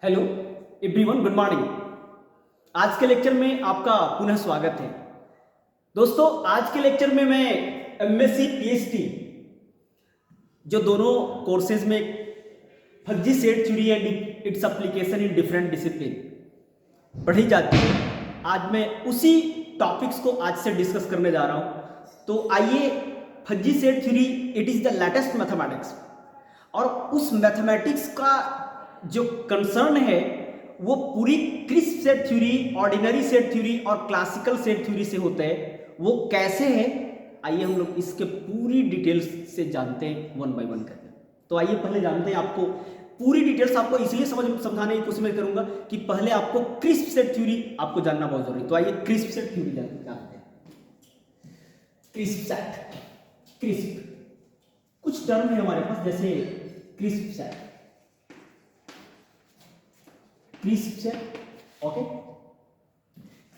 Hello everyone, good morning. आज के lecture में आपका पुनः स्वागत है। दोस्तों, आज के लेक्चर में मैं एमएससी पीएचडी जो दोनों कोर्सेज में fuzzy set theory and its application in different discipline पढ़ी जाती है, आज मैं उसी टॉपिक्स को आज से डिस्कस करने जा रहा हूं। तो आइए, fuzzy set theory it is the latest mathematics, और उस मैथमेटिक्स का जो कंसर्न है वो पूरी crisp set theory, ordinary set theory और क्लासिकल सेट थ्योरी से होता है। वो कैसे है, आइए हम लोग इसके पूरी डिटेल्स से जानते हैं वन बाय वन करके। तो आइए पहले जानते हैं, आपको पूरी डिटेल्स आपको इसलिए समझाने की कोशिश मैं करूंगा कि पहले आपको क्रिस्प सेट थ्योरी आपको जानना बहुत जरूरी है। तो आइए क्रिस्प सेट थ्योरी जानते हैं। क्रिस्प सेट, क्रिस्प कुछ टर्म है हमारे पास, जैसे crisp set, crisp set, okay,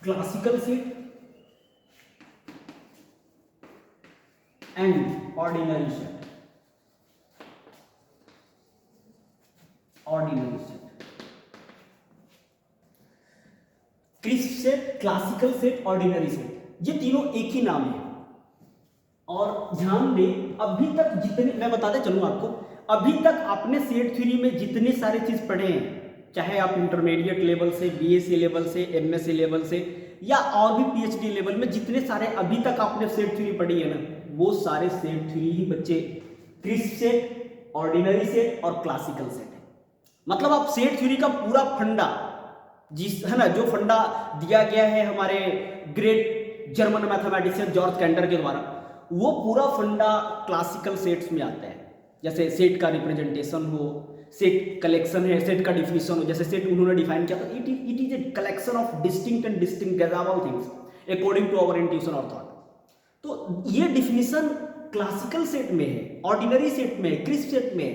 classical set and ordinary set. Ordinary set, crisp set, classical set, ordinary set, ये तीनों एक ही नाम है। और ध्यान दें, अभी तक जितने मैं बताते चलूं आपको, अभी तक आपने सेट थ्योरी में जितने सारे चीज पढ़े हैं, चाहे आप इंटरमीडिएट लेवल से, बीएससी लेवल से, एमएससी लेवल से, या और भी पीएचडी लेवल में जितने सारे अभी तक आपने सेट थ्योरी पढ़ी है ना, वो सारे सेट थ्योरी ही बच्चे क्रिस्प सेट, ऑर्डिनरी सेट और क्लासिकल सेट है। मतलब आप सेट थ्योरी का पूरा फंडा, जिस है ना, जो फंडा दिया गया है हमारे great German mathematician George canter के द्वारा, वो पूरा फंडा क्लासिकल सेट्स में आता है। जैसे सेट का रिप्रेजेंटेशन हो, सेट कलेक्शन है, सेट का डिफिनेशन हो, जैसे सेट उन्होंने डिफाइन किया था, it is a collection of distinct and distinguishable things according to our intuition और थॉट। तो ये डिफिनेशन क्लासिकल सेट में है, ऑर्डिनरी सेट में है, क्रिस्प सेट में है।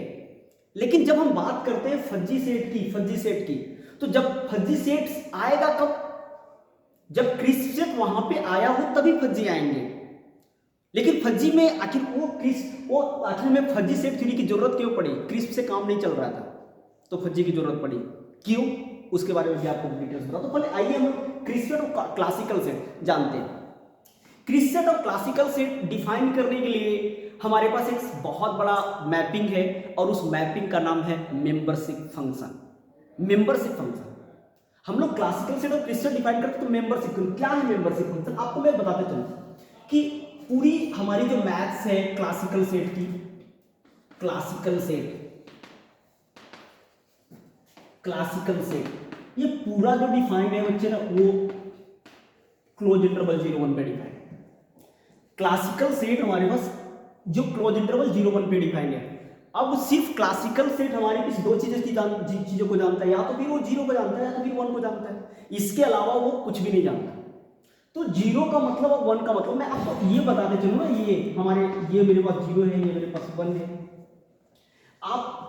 लेकिन जब हम बात करते हैं फज्जी सेट की, तो जब फज्जी सेट आएगा कब? जब क्रिस्प सेट वहां पे आया हो तभी फज्जी आएंगे। लेकिन फज्जी में आखिर आखिर में फज्जी सेट थ्योरी की जरूरत क्यों पड़ी? क्रिस्प से काम नहीं चल रहा था तो फज्जी की जरूरत पड़ी क्यों, उसके बारे में भी आपको डिटेल्स बता। तो पहले आइए हम क्रिस्प सेट और क्लासिकल सेट जानते हैं। क्रिस्प सेट और क्लासिकल सेट डिफाइन करने के लिए हमारे पास एक बहुत बड़ा मैपिंग है, और उस मैपिंग का नाम है मेंबरशिप फंक्शन। मेंबरशिप फंक्शन हम लोग क्लासिकल सेट और क्रिस्प सेट डिफाइन करते हैं। तो मेंबरशिप क्या है? मेंबरशिप फंक्शन आपको मैं बताते चलूं कि पूरी हमारी जो मैथ्स है क्लासिकल सेट की, क्लासिकल सेट ये पूरा जो डिफाइंड है बच्चे ना, वो क्लोज इंटरवल 0-1 पे डिफाइंड है। क्लासिकल सेट हमारे पास जो क्लोज इंटरवल 0-1 पे डिफाइंड है। अब सिर्फ क्लासिकल सेट हमारे पास दो चीजों को जानता है, या तो फिर वो 0 को जानता है या तो फिर 1 को जानता है। इसके अलावा वो कुछ भी नहीं जानता। तो 0 का मतलब और 1 का मतलब मैं आपको ये बताते चलूँ ना, ये मेरे पास 0 है, ये मेरे पास 1 है। आप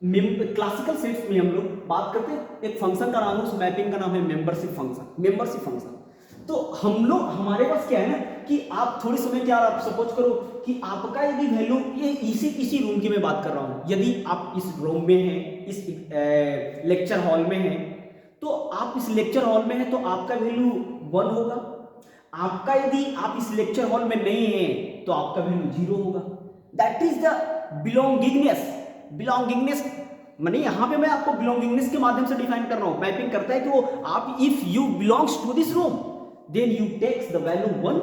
क्लासिकल सेट्स में हम लोग बात करते हैं, एक फंक्शन का नाम है, उस मैपिंग का नाम है मेंबरशिप फंक्शन। तो हम लोग, हमारे पास क्या है ना कि आप थोड़ी समय क्या, आप सपोज करो कि आपका यदि वैल्यू, ये इसी रूम की मैं बात कर रहा हूं, यदि आप इस रूम में हैं, इस लेक्चर हॉल में हैं, तो आप इस लेक्चर हॉल में हैं तो आपका वैल्यू 1 होगा। आपका यदि आप इस लेक्चर हॉल में नहीं हैं तो आपका वैल्यू 0 होगा। दैट इज द बिलोंगिंगनेस माने यहां पे मैं आपको बिलोंगिंगनेस के माध्यम से डिफाइन कर रहा हूं। मैपिंग करता है कि वो आप, if you belongs to this room then you takes the value 1,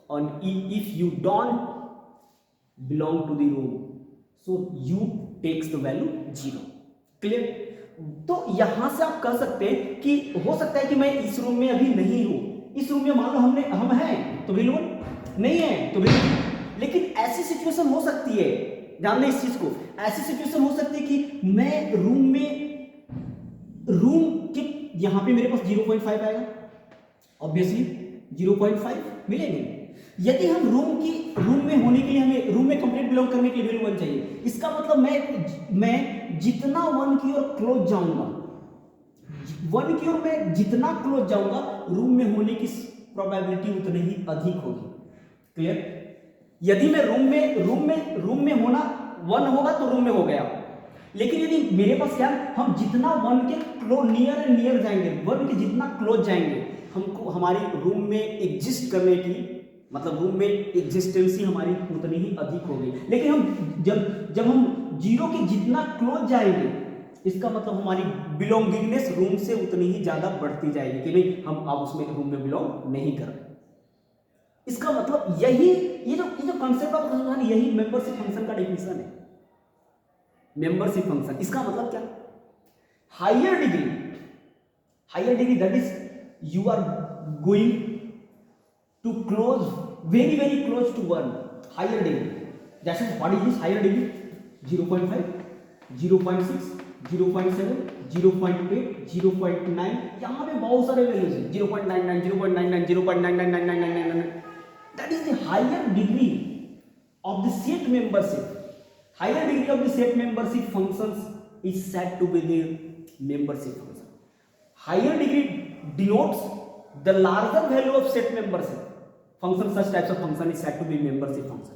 और if you don't belong to the room so you takes the value 0। Clear? तो यहां से आप कह सकते हैं कि हो सकता है कि मैं इस रूम में अभी नहीं हूं, इस रूम में मान लो हम हैं तो वैल्यू 1, नहीं है तो वैल्यू 0। लेकिन ऐसी सिचुएशन हो सकती है, ध्यान दें इस चीज को, ऐसी सिचुएशन हो सकती है कि मैं रूम के यहां पे मेरे पास 0.5 आएगा, ऑब्वियसली 0.5 मिलेंगे। यदि हम रूम में होने के लिए, हमें रूम में कंप्लीट बिलोंग करने के लिए वैल्यू 1 चाहिए, इसका मतलब मैं जितना 1 की ओर क्लोज जाऊंगा, 1 की ओर मैं जितना क्लोज जाऊंगा, रूम में होने की प्रोबेबिलिटी उतनी ही अधिक होगी। क्लियर? यदि मैं रूम में होना 1 होगा तो रूम में हो गया, लेकिन यदि मेरे पास क्या है, हम जितना वन के नियर एंड नियर जाएंगे, वन के जितना क्लोज जाएंगे, हमको हमारी रूम में एग्जिस्ट करने की, मतलब रूम में एग्जिस्टेंसी हमारी उतनी ही अधिक होगी। लेकिन हम जब हम जीरो के जितना क्लोज जाएंगे, इसका मतलब हमारी बिलोंगिंगनेस रूम से उतनी ही ज्यादा बढ़ती जाएगी कि नहीं, हम अब उसमें रूम में बिलोंग नहीं कर रहे। इसका मतलब यही, ये जो कंसेप्ट ऑफ समझाना, यही मेंबरशिप फंक्शन का डेफिनेशन है। मेंबरशिप फंक्शन, इसका मतलब क्या, higher degree that is you are going to close very close to one, higher degree. जैसे what is this higher degree, 0.5, 0.6, 0.7, 0.8, 0.9, यहाँ पे बहुत सारे वैल्यूज हैं, 0.99, 0.99, 0.999999, that is the higher degree of the set membership. Higher degree of the set membership functions is said to be the membership function. Higher degree denotes the larger value of set membership function. Such types of function is said to be membership function.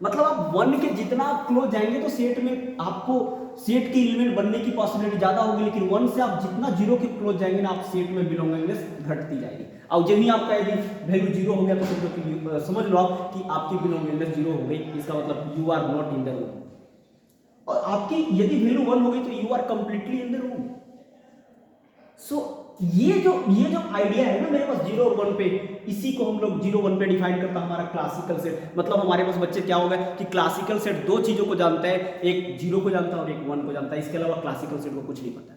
मतलब आप one के जितना close जाएंगे तो set में आपको set के element बनने की पॉसिबिलिटी ज्यादा होगी, लेकिन वन से आप जितना जीरो के क्लोज जाएंगे ना, आप सेट में बिलोंगिंगनेस घटती जाएगी। और जब ही आपका यदि वैल्यू जीरो हो गया तो समझ लो आप कि आपकी बिलोंगिंगनेस जीरो हो गई, इसका मतलब you are not in the room. और आपकी यदि वैल्यू वन हो गई तो you are completely in the room. So ये जो आइडिया है ना मेरे पास जीरो और वन पे, इसी को हम लोग जीरो वन पे डिफाइन करता है हमारा क्लासिकल सेट। मतलब हमारे पास बच्चे क्या हो गए कि क्लासिकल सेट दो चीजों को जानता है, एक जीरो को जानता है और एक वन को जानता है, इसके अलावा क्लासिकल सेट को कुछ नहीं पता।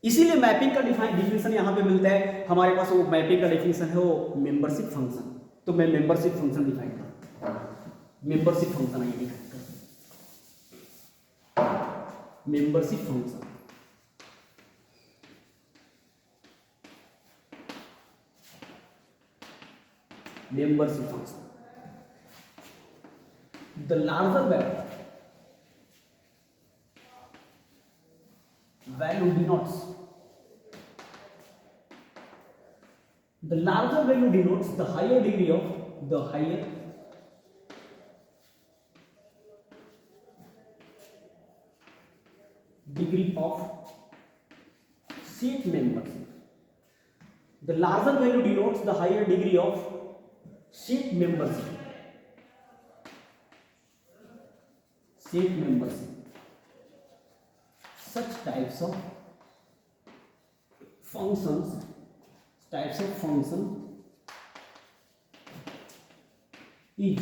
इसीलिए मैपिंग का डिफिनेशन यहां पे मिलता है हमारे पास। वो मैपिंग का डिफिनेशन है वो मेंबरशिप फंक्शन। तो मैं मेंबरशिप फंक्शन डिफाइन करता हूं। मेंबरशिप फंक्शन आइए डिफाइन करते हैं। Membership function, membership function, the larger value denotes the higher degree of set membership. The larger value denotes the higher degree of set membership. Such types of functions is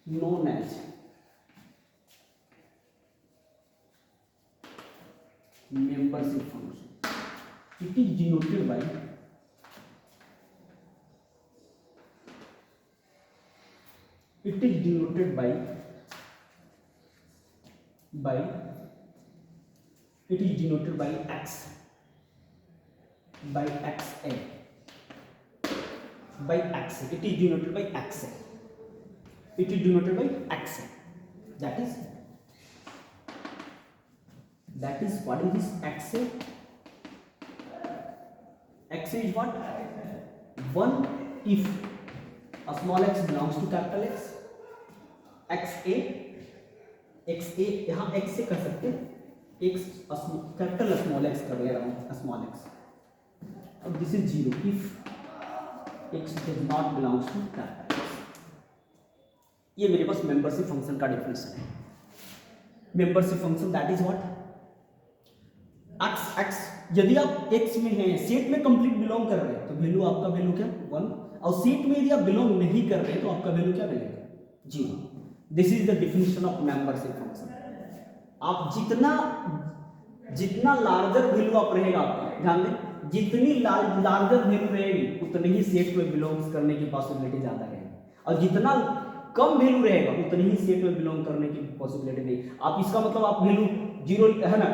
known as membership function. It is denoted by x, by xa, by xa. It is denoted by xa. That is what is this xa? Xa is what? 1 if a small x belongs to capital X. xa यहाँ x से कर सकते हैं, x capital small x कर ले रहा हूँ, small x। अब this is 0 if x does not belongs to capital X। ये मेरे पास मेंबरशिप फंक्शन का डेफिनेशन है। Membership function that is what, x यदि आप x में हैं, सेट में कंप्लीट बिलोंग कर रहे हैं तो वैल्यू आपका वैल्यू क्या 1, और सेट में यदि आप बिलोंग नहीं कर रहे तो आपका वैल्यू क्या मिलेगा 0। This is the definition of membership function. आप जितना लार्जर वैल्यू आप रहेगा, ध्यान दें, जितनी लार्जर वैल्यू रहेगी उतनी ही सेट में बिलोंग करने की पॉसिबिलिटी ज्यादा रहेगी, और जितना कम वैल्यू रहेगा उतनी ही सेट में बिलोंग करने की पॉसिबिलिटी नहीं। आप इसका मतलब आप वैल्यू 0 है ना,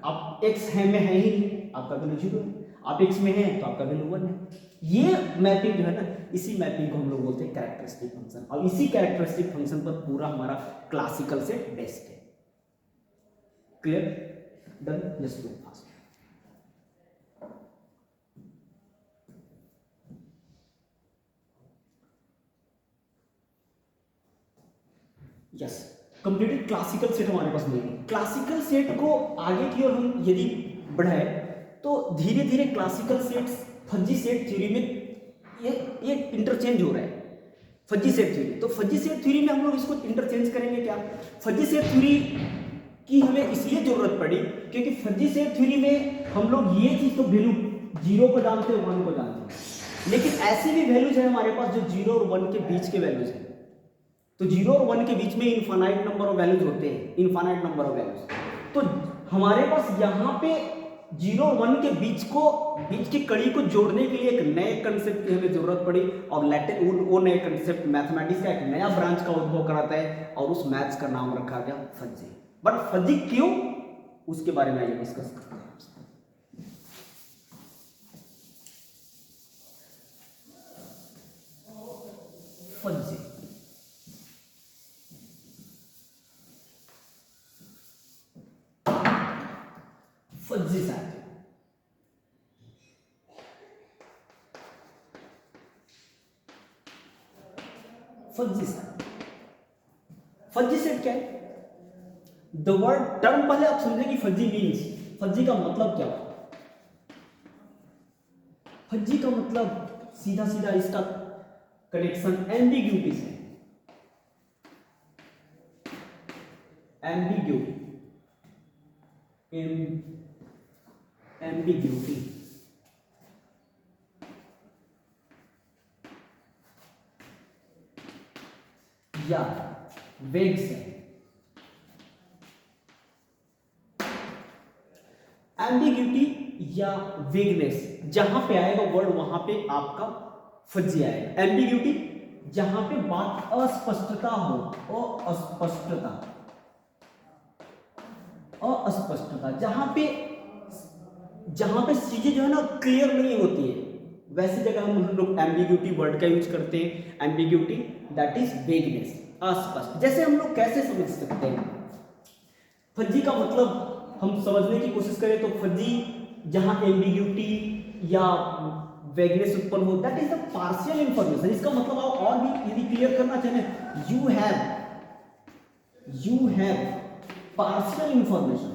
आप x है में है ही नहीं, आपका वैल्यू 0 है, आप x में है तो आपका वैल्यू 1 है। ये मैपिंग जो है ना, इसी मैपिंग को हम लोग बोलते हैं कैरेक्टरिस्टिक फंक्शन, और इसी कैरेक्टरिस्टिक फंक्शन पर पूरा हमारा क्लासिकल सेट बेस्ड है। Clear? Done? Let's go fast. Yes, completed classical set हमारे पास नहीं है। क्लासिकल सेट को आगे की ओर हम यदि बढ़ाए तो धीरे धीरे classical sets fuzzy set theory में ये इंटरचेंज हो रहा है। फजी सेट थ्योरी, तो फजी सेट थ्योरी में हम लोग इसको इंटरचेंज करेंगे क्या? फजी सेट थ्योरी की हमें इसलिए जरूरत पड़ी क्योंकि फजी सेट थ्योरी में हम लोग ये चीज तो वैल्यू 0 को जानते हैं, 1 को जानते हैं, लेकिन ऐसी भी वैल्यूज है हमारे पास जो 0 और 1 के बीच के वैल्यूज हैं। तो 0 और 1 के बीच में इनफाइनाइट नंबर ऑफ वैल्यूज होते हैं, इनफाइनाइट नंबर ऑफ वैल्यूज। तो हमारे पास यहाँ पे 0 और 1 के बीच की कड़ी को जोड़ने के लिए एक नए कंसेप्ट की हमें जरूरत पड़ी, और वो नए कंसेप्ट मैथमेटिक्स का एक नया ब्रांच का उद्भव कराता है, और उस मैथ्स का नाम रखा गया फजी। बट फजी क्यों, उसके बारे में आइए डिस्कस करते हैं। Fuzzy fuzzy set, fuzzy set, fuzzy set क्या है? द वर्ड टर्म पहले आप समझे कि फजी मीन्स, फजी का मतलब क्या है? फजी का मतलब सीधा सीधा इसका कनेक्शन एम्बिग्यूटी से, एम्बिग्यूटी, एम्बिग्यूटी या वेग से। एम्बिग्यूटी या वेगनेस जहां पे आएगा वर्ड वहां पे आपका फजी आएगा। एम्बिग्यूटी जहां पे बात अस्पष्टता हो, अस्पष्टता, अस्पष्टता, जहां पे चीजें जो है ना क्लियर नहीं होती है, वैसी जगह हम लोग एम्बिग्यूटी वर्ड का यूज करते हैं। एम्बिग्यूटी दैट इज वेगनेस, अस्पष्ट। जैसे हम लोग कैसे समझ सकते हैं फजी का मतलब, हम समझने की कोशिश करें तो फजी जहां एम्बिग्यूटी या वेगनेस उत्पन्न हो, that is the partial information. इसका मतलब आप और भी यदि क्लियर करना चाहें, you have partial information,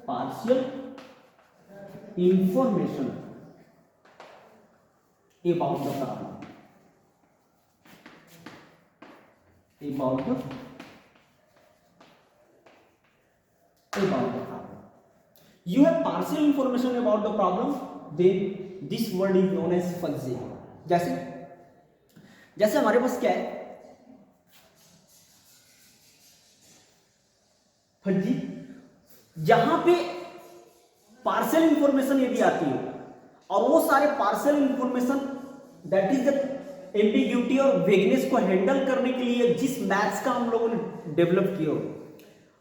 partial information about the problem, about the problem. You have partial information about the problem, then this word is known as fuzzy. जैसे हमारे पास क्या है फजी, जहां पे पार्शियल इंफॉर्मेशन यदि आती है और वो सारे partial information that is the ambiguity और वेगनेस को हैंडल करने के लिए जिस मैथ्स का हम लोगों ने डेवलप किया,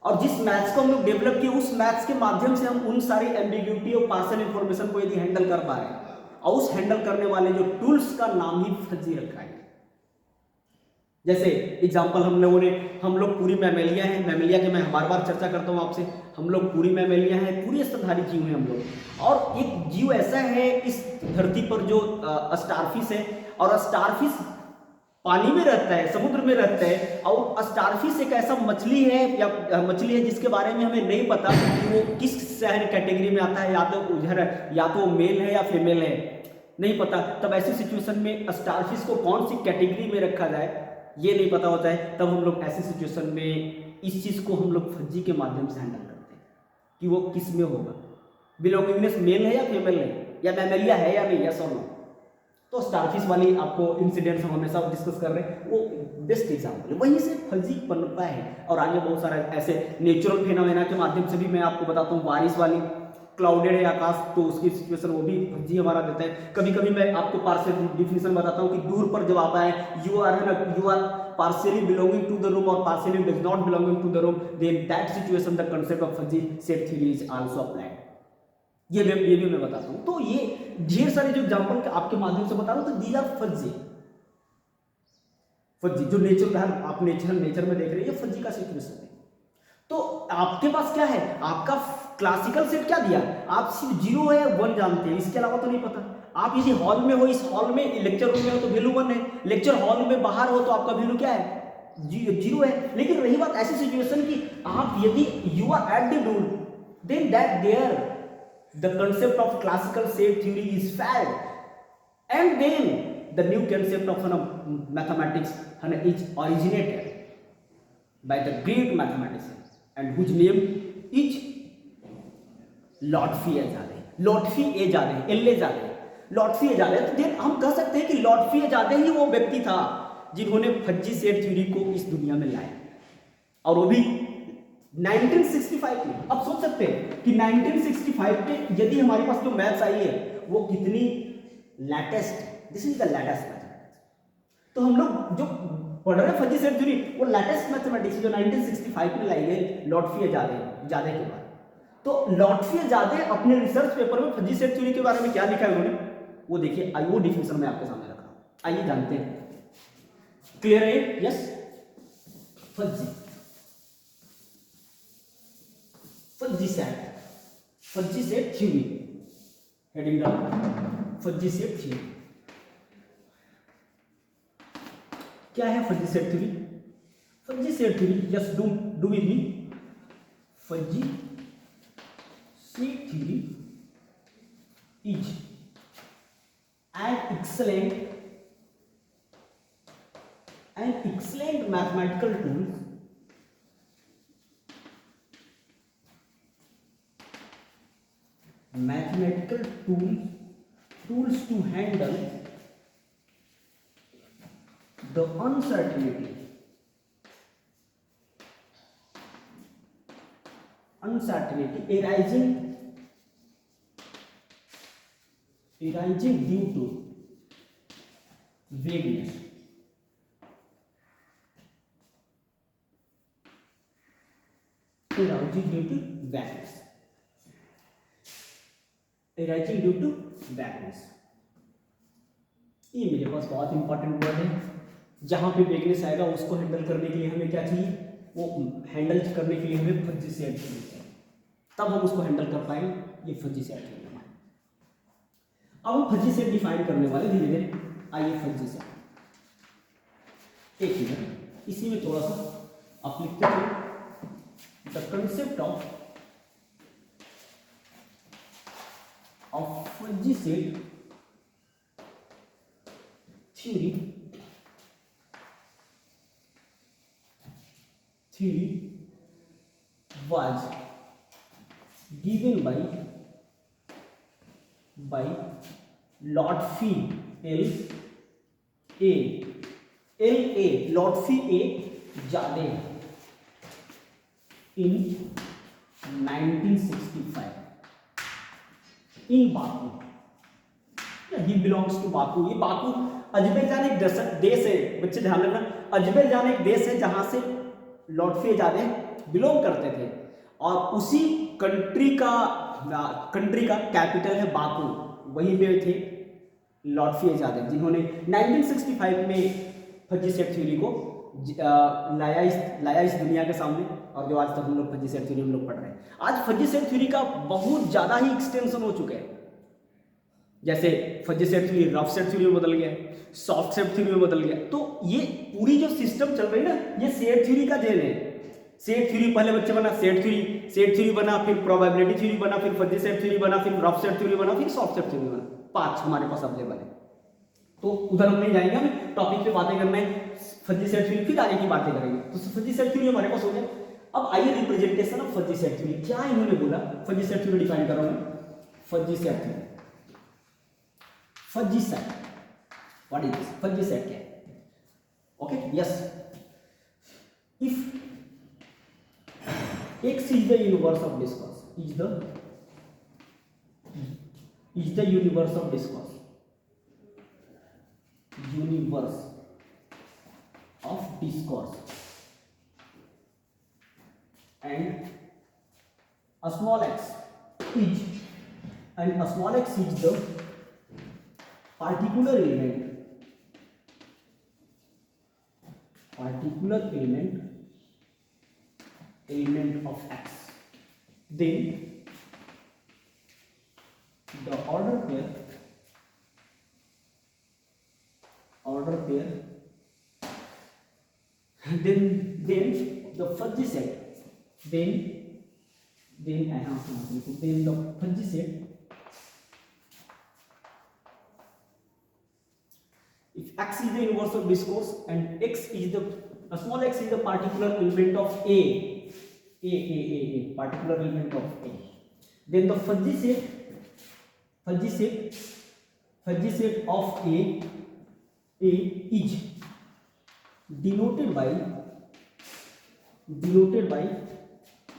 और जिस मैथ्स को हम लोग डेवलप किए उस मैथ्स के माध्यम से हम उन सारी एम्बिग्यूटी और पार्शियल इंफॉर्मेशन को यदि हैंडल कर पा रहे हैं, और उस हैंडल करने वाले जो टूल्स का नाम ही फजी रखा है। जैसे एग्जांपल हम लोग पूरी मैमेलिया हैं, मैमेलिया के मैं बार बार चर्चा करता हूं आपसे, हम लोग पूरी मैमेलिया हैं, पूरी स्तनधारी जीव हैं हम लोग, और एक जीव ऐसा है इस धरती पर जो स्टारफिश है, और स्टारफिश पानी में रहता है, समुद्र में रहता है, और स्टारफिश एक ऐसा मछली है जिसके बारे में हमें नहीं पता कि वो किस शहर कैटेगरी में आता है, या तो मेल है या फीमेल है, नहीं पता। तब ऐसी सिचुएशन में स्टारफिश को कौन सी कैटेगरी में रखा जाए ये नहीं पता होता है, तब हम लोग ऐसी सिचुएशन में इस चीज को हम लोग फजी के माध्यम से हैंडल करते हैं कि वो किस में होगा, बिलोंगिंगनेस मेल है या फीमेल है, या मैमेलिया है या नहीं, यस और नो। तो स्टारफिश वाली आपको इंसिडेंट्स हम हमेशा डिस्कस कर रहे हैं, वो बेस्ट एग्जाम्पल है, वहीं से फजी बनता है। और आगे बहुत सारा ऐसे नेचुरल फेनोमेना के माध्यम से भी मैं आपको बताता हूँ, बारिश वाली क्लाउडेड है आकाश, तो उसकी सिचुएशन वो भी फजी हमारा देता है। कभी कभी मैं आपको पार्शियल डिफिनेशन बताता हूँ कि दूर पर जब आप आए, you are partially belonging to the room or partially does not belonging to the room, then that situation the concept of fuzzy set theory is also applied. ये भी मैं बताता हूँ। तो ये ढेर सारे जो एग्जांपल आपके माध्यम से बता रहा हूँ, तो these are fuzzy जो आप नेचर में देख रहे हैं, ये फजी का सिचुएशन है। तो आपके पास क्या है, आपका क्लासिकल सेट क्या दिया, आप सिर्फ 0 है 1 जानते हैं, इसके अलावा तो नहीं पता। आप यदि हॉल में हो, इस हॉल में लेक्चर रूम में हो तो वैल्यू 1 है, लेक्चर हॉल में बाहर हो तो आपका वैल्यू क्या है जीरो है। लेकिन रही बात ऐसी सिचुएशन की आप यदि you are at the rule, then that there the concept of classical set theory is failed, and then the new concept of mathematics is originated by the great mathematician and whose name is लॉटफी-एजादे। लॉटफी-एजादे, एल-एजादे, लॉटफी-एजादे। तो then हम कह सकते हैं कि लॉटफी-एजादे ही वो व्यक्ति था जिन्होंने फज्जी सेट थ्योरी को इस दुनिया में लाया, और वो भी 1965 में। अब सोच सकते हैं कि 1965 में यदि हमारे पास जो मैथ्स आई है वो कितनी latest, this is the latest mathematics. तो हम लोग जो पढ़ रहे हैं फज्जी सेट थ्योरी, वो लेटेस्ट मैथमेटिक्स जो 1965 में लाई गई लॉटफी-एजादे के बाद। तो लॉटफी-एजादे अपने रिसर्च पेपर में फज्जी सेट थ्योरी के बारे में क्या लिखा है उन्होंने, वो देखिए। आइए वो डिफिनेशन मैं आपके सामने रख रहा हूं, आइए जानते हैं। क्लियर है? Yes, fuzzy set theory, heading down fuzzy set theory. क्या है fuzzy set theory? Fuzzy set theory, yes, do with me. Fuzzy set theory is an excellent mathematical tools to handle the uncertainty arising due to vagueness, ये मेरे पास बहुत important word है। जहां पे vagueness आएगा उसको हैंडल करने के लिए हमें क्या चाहिए, वो हैंडल करने के लिए हमें फज्जी सेट चाहिए, तब हम उसको हैंडल कर पाएंगे। ये फज्जी सेट है हमारा। अब हम फज्जी सेट डिफाइन करने वाले धीरे धीरे। आइए फज्जी सेट, एक मिनट, इसी में थोड़ा सा आप लिखते थे the concept of fuzzy set theory was given by Lotfi Lotfi-Ejaade in 1965 in Baku। He belongs to Baku। ये बाकू अजरबैजान एक देश है, बच्चे ध्यान रखना, अजरबैजान एक देश है जहां से लॉटफी-एजादे बिलोंग करते थे, और उसी कंट्री का कैपिटल है बाकू। वहीं पे थे लॉटफी-एजादे जिन्होंने 1965 में फज्जी सेट थ्योरी को लाया इस दुनिया के सामने, और जो आज तक हम लोग फज्जी सेट थ्योरी हम लोग पढ़ रहे हैं। आज फज्जी सेट थ्योरी का बहुत ज़्यादा ही एक्सटेंशन हो चुका है। जैसे fuzzy set theory rough set theory में बदल गया, सॉफ्ट सेट थ्योरी में बदल गया। तो ये पूरी जो सिस्टम चल रही है ना, ये सेट थ्योरी का देन है। सेट थ्योरी पहले बच्चे बना, सेट थ्योरी बना, फिर प्रोबेबिलिटी थ्योरी बना, फिर फज्जी सेट थ्योरी बना, फिर रफ सेट थ्योरी बना, फिर सॉफ्ट सेट थ्योरी बना। 5 हमारे पास अवेलेबल है। तो उधर हम नहीं जाएंगे, हमें टॉपिक पे बातें करना है। फज्जी सेट थ्योरी फिर आगे की बातें करेंगे। तो फज्जी सेट थ्योरी हमारे पास हो गया। अब आइए representation of fuzzy set theory. क्या इन्होंने बोला, फज्जी सेट थ्योरी डिफाइन कर रहा हूं। Fuzzy set theory, fuzzy set, what is this? Fuzzy set क्या है? Okay, yes, if X is the universe of discourse, is the universe of discourse, and a small x is the particular element of x, then the order pair then the fuzzy set, then the fuzzy set, if x is the universe of discourse and x is the small x is the particular element of a particular element of a, then the fuzzy set of a is denoted by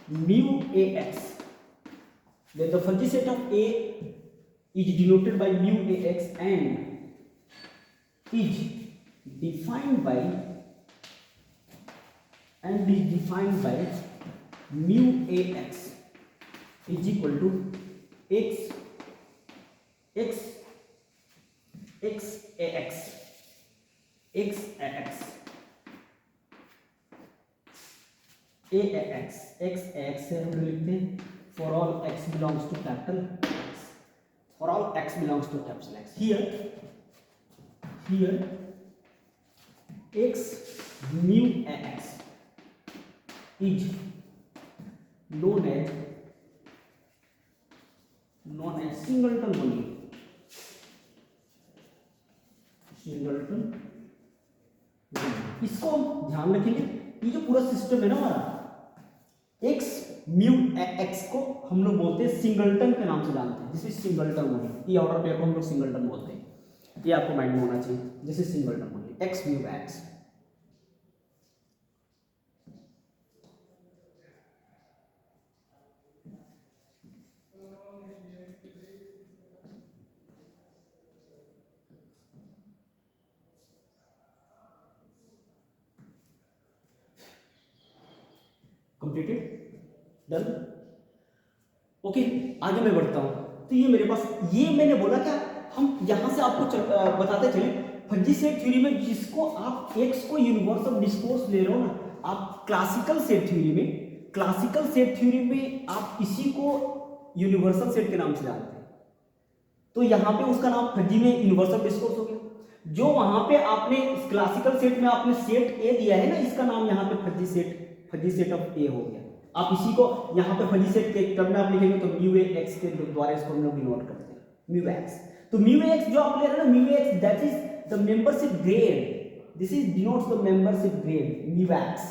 mu ax. Then the fuzzy set of a is denoted by mu ax and is defined by mu ax is equal to x ax से हम लिखते हैं for all x belongs to capital X, for all x belongs to capital X. Here x mu ax is known as singleton only. इसको ध्यान रखेंगे, ये जो पूरा सिस्टम है ना हमारा, x म्यू x को हम लोग बोलते हैं सिंगलटन के नाम से जानते हैं, जिसे सिंगलटन ओनली, ये ऑर्डर पे को हम लोग सिंगलटन बोलते हैं, ये आपको माइंड में होना चाहिए, जिसे singleton only x mu x. Completed, done. Okay, आगे मैं बढ़ता हूं. तो ये मेरे पास, ये मैंने बोला क्या, हम यहां से आपको बताते चले फजी सेट थ्योरी में जिसको आप x को यूनिवर्स ऑफ डिस्कोर्स ले रहे हो ना, आप क्लासिकल सेट थ्योरी में आप इसी को यूनिवर्सल सेट के नाम से जानते हैं. तो यहां पे उसका नाम फजी में यूनिवर्स ऑफ डिस्कोर्स हो गया. जो वहां पे आपने क्लासिकल सेट में आपने सेट ए दिया है ना, इसका नाम यहां पे फजी सेट ऑफ ए हो गया. आप इसी को यहाँ पे फजी सेट के टर्म में आप लिखेंगे तो म्यू ए एक्स के द्वारा इसको हम लोग डिनोट करते हैं, म्यू एक्स. तो म्यू एक्स जो आप ले रहे हैं ना, mu x that is the membership grade, this is denotes the membership grade mu x,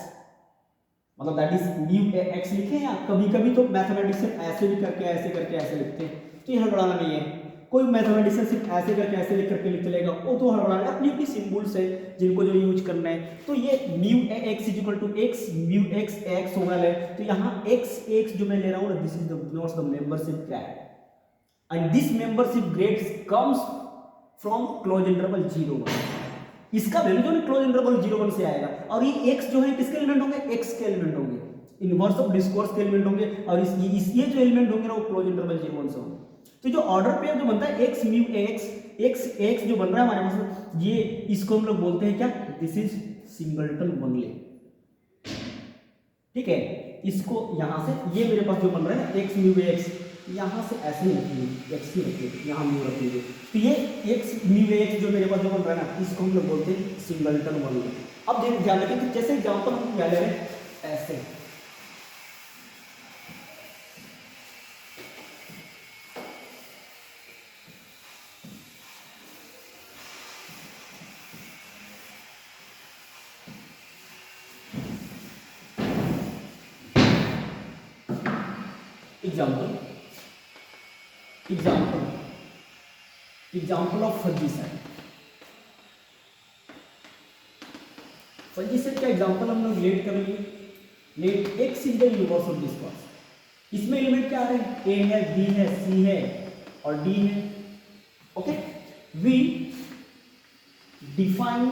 मतलब दैट इज म्यू एक्स लिखे हैं. कभी-कभी तो मैथमेटिशियन ऐसे भी करके ऐसे लिखते हैं, तो ये हड़बड़ाना नहीं है. कोई मैथमेटिशियन सिर्फ ऐसे करके ऐसे लिख करके लिख चलेगा, वो तो हड़बड़ाना, अपनी सिंबल्स है जिनको जो यूज करना है. तो ये mu x is equal to x mu x x होगा है. तो यहाँ एक्स जो मैं ले रहा हूँ, this is the notes the membership grade and this membership grade comes from close interval 0-1. इसका वैल्यू जो है क्लोज इंटरवल 0-1 से आएगा. और ये एक्स जो है किसके एलिमेंट होंगे, एक्स के एलिमेंट होंगे, इनवर्स ऑफ डिस्कोर्स के एलिमेंट होंगे. और ये जो एलिमेंट होंगे ना, वो क्लोज इंटरवल 0-1 से होंगे. तो जो ऑर्डर पेयर जो बनता है एक्स म्यू एक्स जो बन रहा है हमारे पास, ये इसको हम लोग बोलते हैं क्या, दिस इज सिंगलटन ओनली. ठीक है, इसको यहां से ये मेरे पास जो बन रहा है एक्स म्यू एक्स, यहां से ऐसे ही रखेंगे, एक्स ही रखेंगे, यहां म्यू रखेंगे. तो ये एक्स म्यू एक्स जो मेरे पास जो बन रहा है ना, इसको हम लोग बोलते हैं सिंगलटन ओनली. अब ध्यान रखें, तो जैसे एग्जांपल हम क्या ले रहे हैं, ऐसे example of fuzzy set. Fuzzy set का एग्जाम्पल हम लोग लेट करेंगे. Let x is the universe of discourse. इसमें एलिमेंट क्या आ रहे हैं, ए है, बी है, सी है और डी है. Okay, we define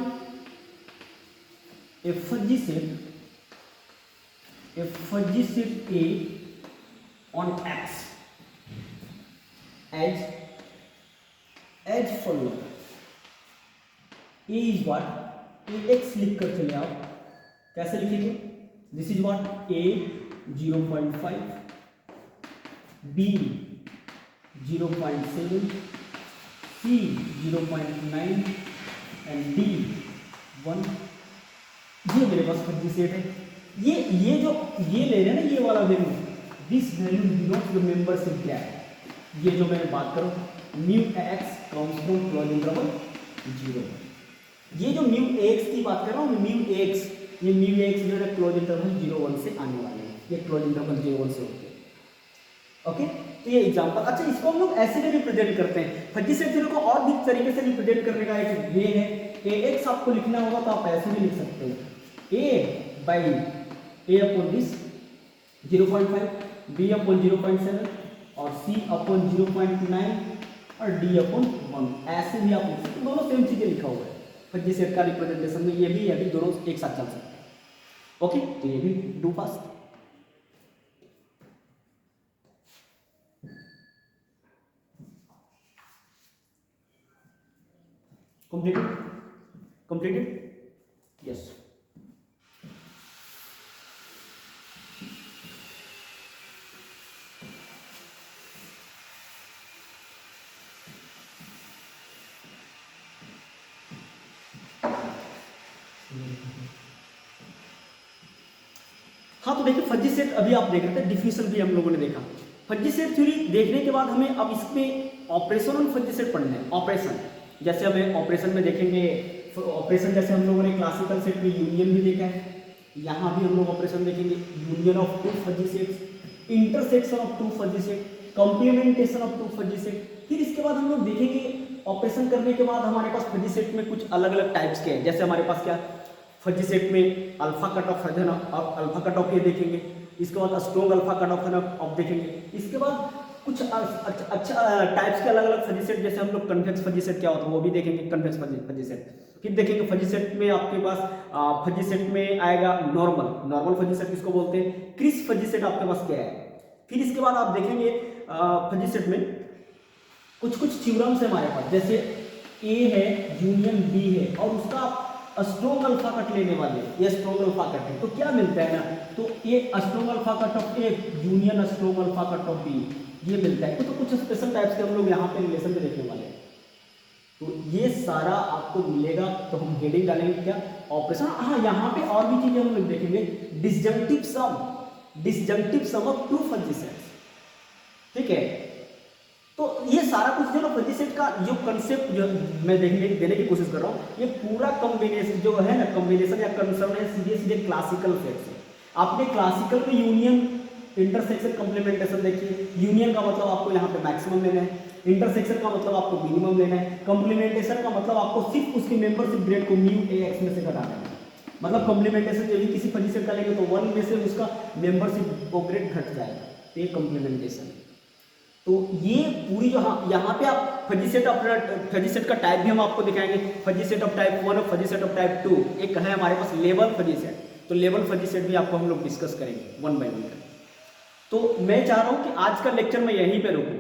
a fuzzy set A on x as follow. a is what, ax लिख कर चले आप, कैसे लिखेंगे, this is what, a 0.5, b 0.7, c 0.9 and d 1. ये मेरे पास फजी सेट है। ये जो ये ले रहे हैं ना, ये वाला value, this value denotes the membership क्या है। ये जो मैं बात करूँ mu x comes from close interval 0। ये जो म्यू एक्स की बात कर रहा हूँ, म्यू एक्स, ये म्यू एक्स जो है क्लोज इंटरवल 0-1 से आने वाले हैं, ये क्लोज इंटरवल 0-1 से होते हैं। ओके, तो ये एग्जांपल। अच्छा, इसको हम लोग ऐसे भी रिप्रेजेंट करते हैं, फजी सेट थ्योरम को और भी तरीके से रिप्रेजेंट करने का एक वे है। ए एक्स आपको लिखना होगा तो आप ऐसे भी लिख सकते हो, A by A upon this 0.5, B upon 0.7 और सी अपॉन 0.9 और डी अपॉन 1, ऐसे भी आप लिख सकते हो। दोनों सेम चीजें लिखा हुआ है फजी सेट का रिप्रेजेंटेशन में, ये भी दोनों एक साथ चल सकते हैं। ओके, तो ये भी डू फास्ट। completed yes। हाँ, तो देखिए फजी सेट अभी आप देख रहे थे, डिफिनेशन भी हम लोगों ने देखा। फजी सेट थ्योरी देखने के बाद हमें अब इसमें ऑपरेशन ऑन फजी सेट पढ़ना है। ऑपरेशन जैसे हमें ऑपरेशन में देखेंगे, ऑपरेशन जैसे हम लोगों ने क्लासिकल सेट में यूनियन भी देखा है, यहाँ भी हम लोग ऑपरेशन देखेंगे, union of two fuzzy sets, intersection of two fuzzy set, complementation of two fuzzy set. फिर इसके बाद हम लोग देखेंगे ऑपरेशन करने के बाद हमारे पास फजी सेट में कुछ अलग अलग टाइप्स के हैं। जैसे हमारे पास क्या फजी सेट में अल्फा कट ऑफ है ना, अल्फा कट ऑफ ये देखेंगे, इसके बाद स्ट्रॉन्ग अल्फा कट ऑफ देखेंगे, इसके बाद कुछ अच्छा टाइप्स के अलग अलग फजी सेट, जैसे हम लोग कन्वेक्स फजी सेट क्या होता है वो भी देखेंगे, कन्वेक्स फजी सेट। फिर देखेंगे फजी सेट में आपके पास फजी सेट में आएगा नॉर्मल फजी सेट किसको बोलते हैं, क्रिस फजी सेट आपके पास क्या है। फिर इसके बाद आप देखेंगे फजी सेट में कुछ थ्योरम्स है हमारे पास, जैसे ए है यूनियन बी है और उसका स्ट्रॉन्ग अल्फा कट लेने वाले, ये स्ट्रॉन्ग अल्फा कट है, तो क्या मिलता है ना, तो ये strong alpha cut of A union strong alpha cut of B, ये मिलता है। तो कुछ स्पेशल टाइप्स के हम लोग यहाँ पे रिलेशन में देखने वाले हैं। तो ये सारा आपको मिलेगा, तो हम हेडिंग डालेंगे क्या, ऑपरेशन। हाँ, यहाँ पे और भी चीजें हम लोग देखेंगे, डिसजंक्टिव सम ऑफ टू फजी सेट्स, ठीक है। तो ये सारा कुछ जो फजी सेट का जो कंसेप्ट जो मैं देने की कोशिश कर रहा हूँ, ये पूरा कॉम्बिनेशन जो है ना, कॉम्बिनेशन या कंसर्न है सीधे क्लासिकल सेट से। आपने क्लासिकल में यूनियन, इंटरसेक्शन, कॉम्प्लीमेंटेशन देखिए। यूनियन का मतलब आपको यहाँ पे मैक्सिमम लेना है, इंटरसेक्शन का मतलब आपको मिनिमम लेना है, कॉम्प्लीमेंटेशन का मतलब आपको सिर्फ उसकी मेंबरशिप ग्रेड को म्यू ए एक्स में से घटाना है। मतलब कॉम्प्लीमेंटेशन यदि किसी फजी सेट का लेंगे तो 1 में से उसका मेंबरशिप ग्रेड घट जाएगा, तो ये कॉम्प्लीमेंटेशन। तो ये पूरी जो यहाँ पे आप फजी सेट का टाइप भी हम आपको दिखाएंगे, फजी सेट ऑफ टाइप 1 और फजी सेट ऑफ टाइप 2। एक है हमारे पास लेवल फजी सेट, तो लेवल फजी सेट भी आपको हम लोग डिस्कस करेंगे 1 बाय 1। तो मैं चाह रहा हूँ कि आज का लेक्चर मैं यहीं पे रुकूँ,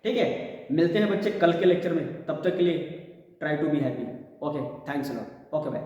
ठीक है। मिलते हैं बच्चे कल के लेक्चर में, तब तक के लिए try to be happy. Okay, thanks a lot, okay bye.